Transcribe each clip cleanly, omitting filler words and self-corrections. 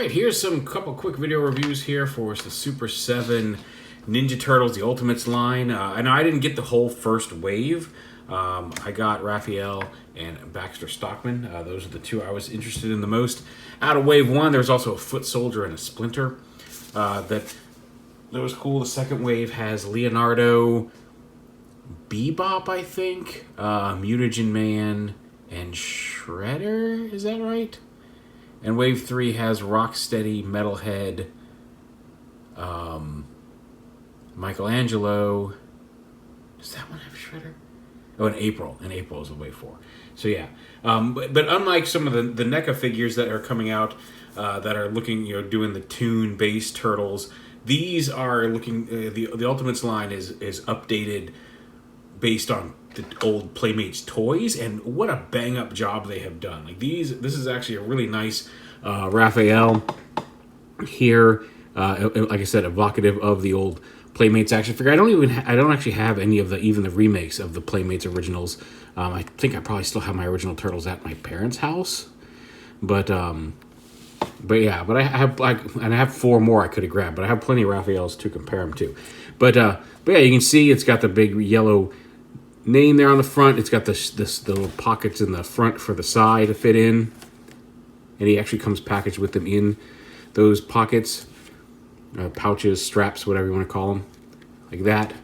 right, here's some couple quick video reviews here for the Super7 Ninja Turtles, the Ultimates line. And I didn't get the whole first wave. I got Raphael and Baxter Stockman. Those are the two I was interested in the most. Out of wave one, there's also a Foot Soldier and a Splinter. That was cool. The second wave has Leonardo, Bebop, I think, Mutagen Man, and Shredder. Is that right? And wave 3 has Rocksteady, Metalhead, Michelangelo. Does that one have Shredder? Oh, and April. And April is wave 4. So yeah. But unlike some of the NECA figures that are coming out that are looking, doing the toon-based turtles, these are looking, the Ultimates line is updated based on the old Playmates toys, and what a bang-up job they have done. Like this is actually a really nice Raphael here. Like I said, evocative of the old Playmates action figure. I don't actually have any of even the remakes of the Playmates originals. I think I probably still have my original Turtles at my parents' house, but I have 4 more I could have grabbed, but I have plenty of Raphaels to compare them to. But yeah, you can see it's got the big yellow name there on the front. It's got the little pockets in the front for the side to fit in, and he actually comes packaged with them in those pockets, pouches, straps, whatever you want to call them, like that.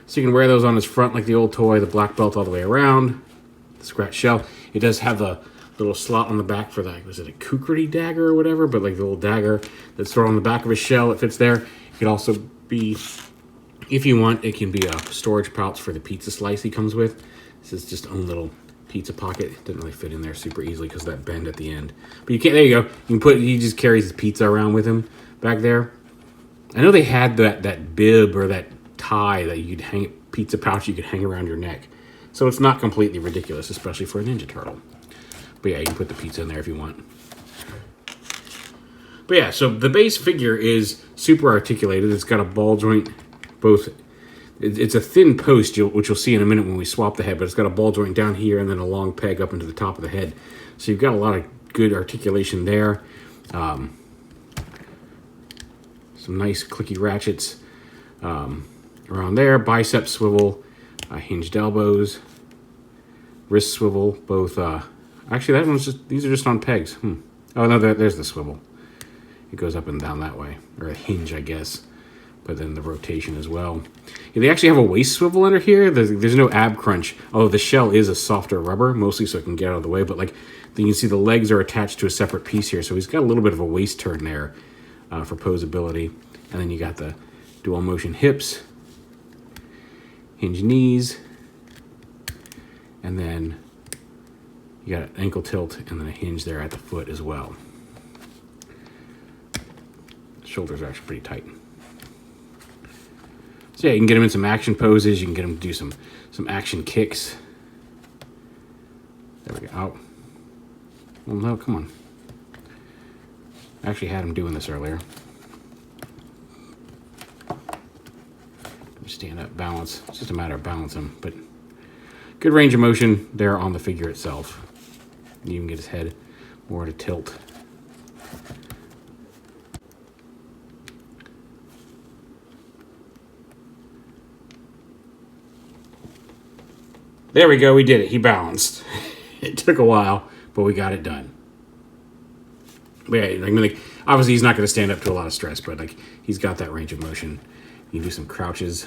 So you can wear those on his front like the old toy. The black belt all the way around, the scratch shell. It does have the little slot on the back for the, was it a Kukriti dagger or whatever, but like the little dagger that's thrown on the back of his shell. It fits there. It could also be, if you want, it can be a storage pouch for the pizza slice he comes with. This is just own little pizza pocket. It didn't really fit in there super easily because of that bend at the end. But you can't, there you go. He just carries his pizza around with him back there. I know they had that bib or that tie that you could hang, pizza pouch you could hang around your neck. So it's not completely ridiculous, especially for a Ninja Turtle. But yeah, you can put the pizza in there if you want. But yeah, so the base figure is super articulated. It's got a ball joint, both. It's a thin post, which you'll see in a minute when we swap the head, but it's got a ball joint down here and then a long peg up into the top of the head. So you've got a lot of good articulation there. Some nice clicky ratchets around there. Bicep swivel, hinged elbows, wrist swivel, both. Actually, that one's just, these are just on pegs. Oh, no, there's the swivel. It goes up and down that way, or a hinge, I guess. But then the rotation as well. Yeah, they actually have a waist swivel under here. There's no ab crunch, although the shell is a softer rubber, mostly so it can get out of the way. But like, then you can see the legs are attached to a separate piece here, so he's got a little bit of a waist turn there for posability. And then you got the dual motion hips, hinge knees, and then you got an ankle tilt and then a hinge there at the foot as well. The shoulders are actually pretty tight. So yeah, you can get him in some action poses. You can get him to do some action kicks. There we go. Oh. Well, no, come on. I actually had him doing this earlier. Stand up, balance. It's just a matter of balancing, but good range of motion there on the figure itself. You can get his head more to tilt. There we go, we did it. He balanced. It took a while, but we got it done. But yeah, I mean, like, obviously he's not going to stand up to a lot of stress, but like, he's got that range of motion. You can do some crouches.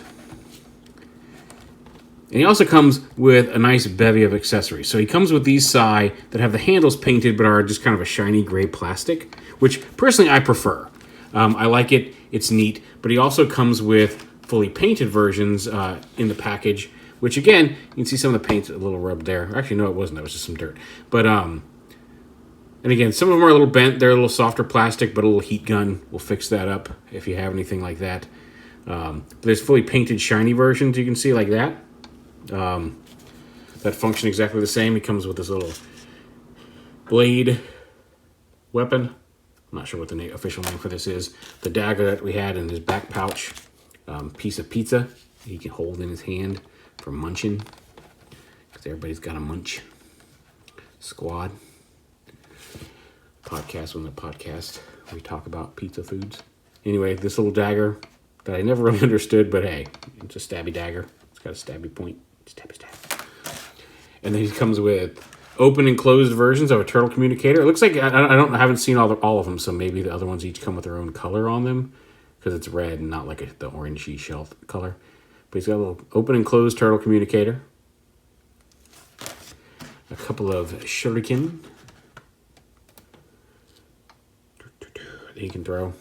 And he also comes with a nice bevy of accessories. So he comes with these Sai that have the handles painted but are just kind of a shiny gray plastic, which personally I prefer. I like it. It's neat. But he also comes with fully painted versions in the package, which again, you can see some of the paint a little rubbed there. Actually, no, it wasn't. That was just some dirt. But, and again, some of them are a little bent. They're a little softer plastic, but a little heat gun will fix that up if you have anything like that. There's fully painted shiny versions you can see like that. That function exactly the same. He comes with this little blade weapon. I'm not sure what the official name for this is. The dagger that we had in his back pouch. Piece of pizza he can hold in his hand for munching. Because everybody's got a munch. Squad. Podcast when the podcast. we talk about pizza foods. Anyway, this little dagger that I never really understood, but hey, it's a stabby dagger. It's got a stabby point. Stabby stab. And then he comes with open and closed versions of a turtle communicator. It looks like I haven't seen all of them, so maybe the other ones each come with their own color on them because it's red and not like the orangey shell color. But he's got a little open and closed turtle communicator. A couple of shuriken that he can throw.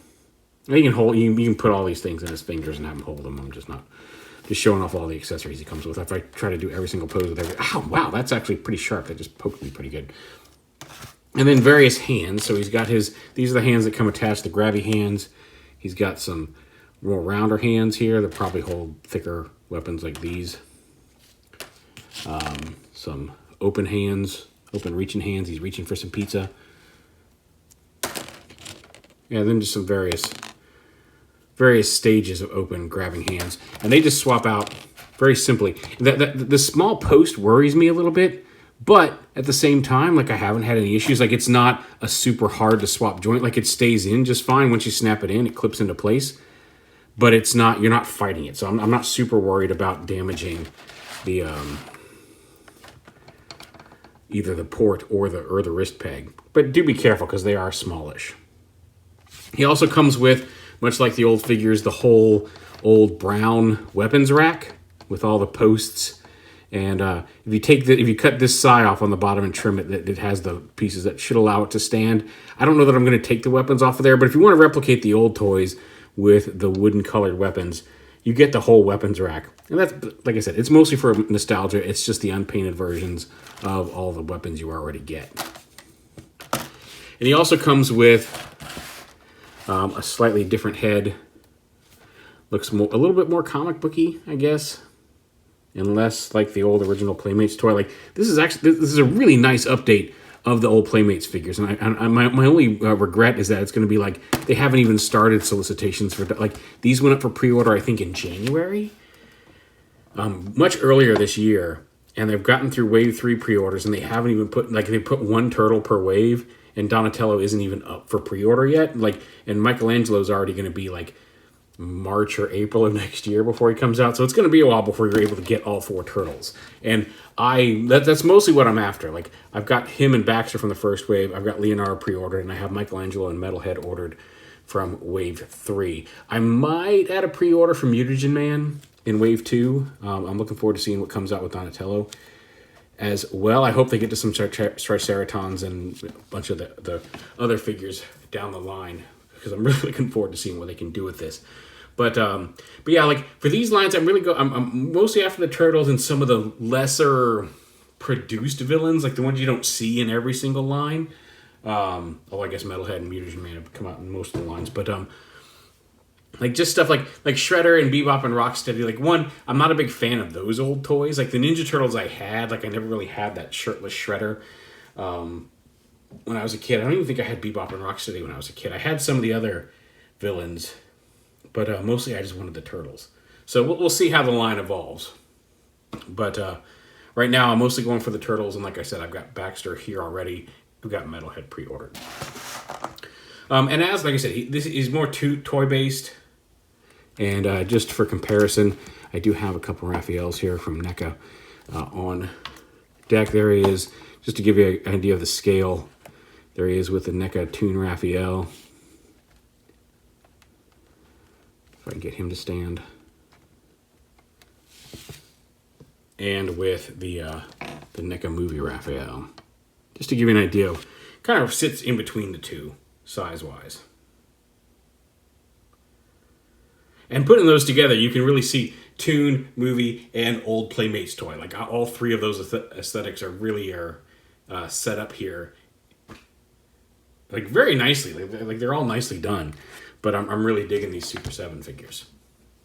You can hold. You can put all these things in his fingers and have him hold them. I'm just showing off all the accessories he comes with. If I try to do every single pose with every... Oh, wow, that's actually pretty sharp. That just poked me pretty good. And then various hands. So he's got his... These are the hands that come attached, the grabby hands. He's got some more rounder hands here that probably hold thicker weapons like these. Some open hands, open reaching hands. He's reaching for some pizza. Yeah, then just some various stages of open grabbing hands, and they just swap out very simply. The small post worries me a little bit, but at the same time, like I haven't had any issues. Like it's not a super hard to swap joint. Like it stays in just fine once you snap it in. It clips into place, but it's not. You're not fighting it, so I'm not super worried about damaging the either the port or the wrist peg. But do be careful because they are smallish. He also comes with, much like the old figures, the whole old brown weapons rack with all the posts. And if you cut this side off on the bottom and trim it, it has the pieces that should allow it to stand. I don't know that I'm going to take the weapons off of there, but if you want to replicate the old toys with the wooden colored weapons, you get the whole weapons rack. And that's, like I said, it's mostly for nostalgia. It's just the unpainted versions of all the weapons you already get. And he also comes with a slightly different head. Looks a little bit more comic booky, I guess, and less like the old original Playmates toy. Like this is a really nice update of the old Playmates figures, and my only regret is that it's going to be like they haven't even started solicitations for like these went up for pre-order I think in January, much earlier this year, and they've gotten through wave 3 pre-orders and they haven't even put they put one turtle per wave. And Donatello isn't even up for pre-order yet. And Michelangelo's already going to be like March or April of next year before he comes out. So it's going to be a while before you're able to get all 4 turtles. And that's mostly what I'm after. Like I've got him and Baxter from the first wave. I've got Leonardo pre-ordered, and I have Michelangelo and Metalhead ordered from wave 3. I might add a pre-order for Mutagen Man in wave 2. I'm looking forward to seeing what comes out with Donatello as well. I hope they get to some Triceratons and a bunch of the other figures down the line, because I'm really looking forward to seeing what they can do with this. But yeah, like for these lines, I'm mostly after the turtles and some of the lesser produced villains, like the ones you don't see in every single line. I guess Metalhead and Mutagen Man have come out in most of the lines, but like just stuff like Shredder and Bebop and Rocksteady. Like one, I'm not a big fan of those old toys. Like the Ninja Turtles I had, like I never really had that shirtless Shredder when I was a kid. I don't even think I had Bebop and Rocksteady when I was a kid. I had some of the other villains, but mostly I just wanted the Turtles. So we'll see how the line evolves. But right now I'm mostly going for the Turtles, and like I said, I've got Baxter here already. We've got Metalhead pre-ordered. And as like I said, this is more toy based. And just for comparison, I do have a couple Raphaels here from NECA on deck. There he is. Just to give you an idea of the scale, there he is with the NECA Toon Raphael. If I can get him to stand. And with the NECA Movie Raphael. Just to give you an idea, kind of sits in between the two, size-wise. And putting those together, you can really see Toon, movie, and old Playmates toy. Like all 3 of those aesthetics are really set up here, like very nicely. Like they're all nicely done. But I'm really digging these Super 7 figures.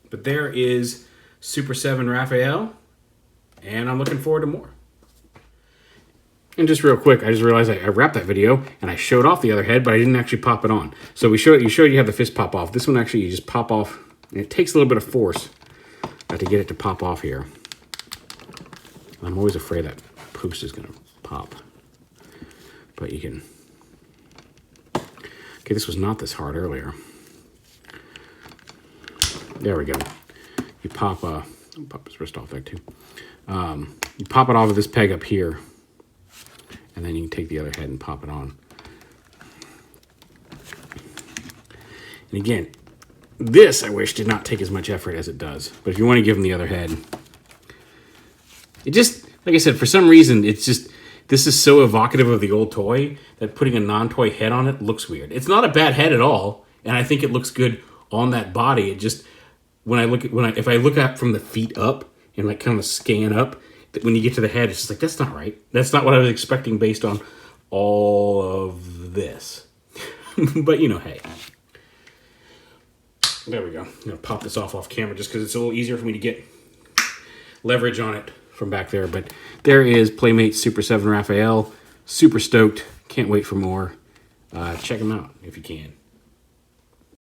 But there is Super 7 Raphael, and I'm looking forward to more. And just real quick, I just realized I wrapped that video and I showed off the other head, but I didn't actually pop it on. So you have the fist pop off. This one actually you just pop off. And it takes a little bit of force to get it to pop off here. I'm always afraid that post is going to pop. But you can Okay, this was not this hard earlier. There we go. You pop his wrist off there too. You pop it off of this peg up here, and then you can take the other head and pop it on. And again, this I wish did not take as much effort as it does. But if you want to give him the other head, it just, like I said, for some reason, it's just, this is so evocative of the old toy that putting a non-toy head on it looks weird. It's not a bad head at all, and I think it looks good on that body. It just, if I look at from the feet up and like kind of scan up, when you get to the head, it's just like, that's not right. That's not what I was expecting based on all of this. But you know, hey. There we go. I'm going to pop this off camera just because it's a little easier for me to get leverage on it from back there. But there is Playmate Super7 Raphael. Super stoked. Can't wait for more. Check him out if you can.